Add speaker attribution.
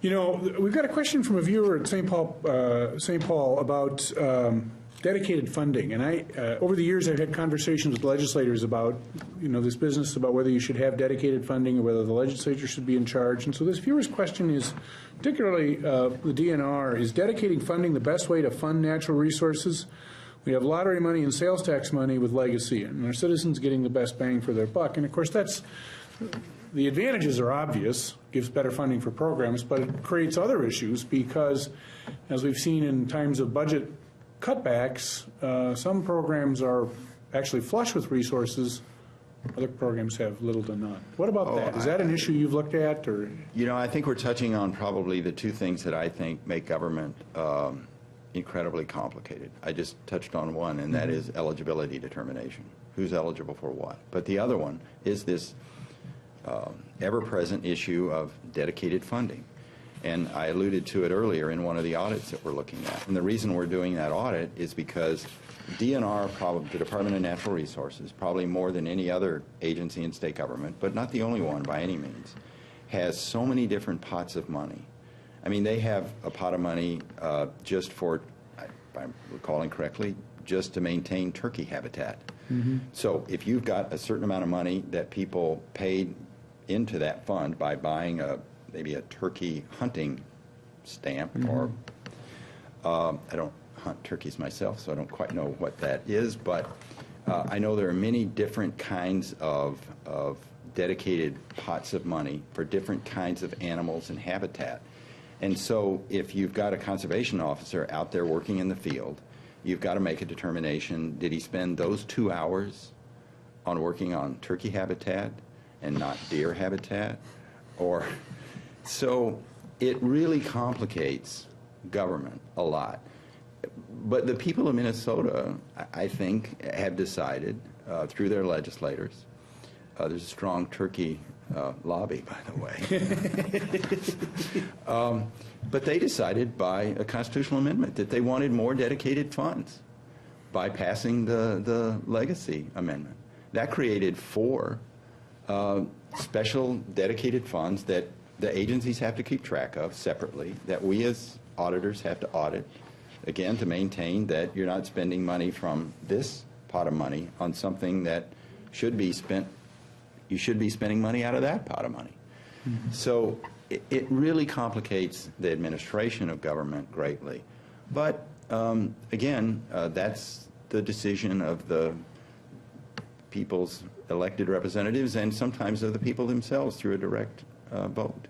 Speaker 1: You know, we've got a question from a viewer at St. Paul about dedicated funding. And over the years, I've had conversations with legislators about, this business about whether you should have dedicated funding or whether the legislature should be in charge. And so this viewer's question is, particularly the DNR, is dedicating funding the best way to fund natural resources? We have lottery money and sales tax money with legacy, and our citizens getting the best bang for their buck. And of course, the advantages are obvious, gives better funding for programs, but it creates other issues because, as we've seen in times of budget cutbacks, some programs are actually flush with resources. Other programs have little to none. What about that? Is that an issue you've looked at? Or?
Speaker 2: I think we're touching on probably the two things that I think make government incredibly complicated. I just touched on one, and that is eligibility determination. Who's eligible for what? But the other one is this ever-present issue of dedicated funding. And I alluded to it earlier in one of the audits that we're looking at. And the reason we're doing that audit is because DNR, probably the Department of Natural Resources, probably more than any other agency in state government, but not the only one by any means, has so many different pots of money. I mean, they have a pot of money just for, if I'm recalling correctly, just to maintain turkey habitat. So if you've got a certain amount of money that people paid into that fund by buying maybe a turkey hunting stamp, or I don't hunt turkeys myself, so I don't quite know what that is, but I know there are many different kinds of dedicated pots of money for different kinds of animals and habitat. And so if you've got a conservation officer out there working in the field, you've got to make a determination, did he spend those 2 hours on working on turkey habitat and not deer habitat? Or so it really complicates government a lot. But the people of Minnesota, I think, have decided through their legislators, there's a strong turkey lobby, by the way. But they decided by a constitutional amendment that they wanted more dedicated funds by passing the legacy amendment. That created 4 special dedicated funds that the agencies have to keep track of separately, that we as auditors have to audit, again, to maintain that you're not spending money from this pot of money on something that should be spent. You should be spending money out of that pot of money. So it really complicates the administration of government greatly. But again, that's the decision of the people's elected representatives and sometimes of the people themselves through a direct vote.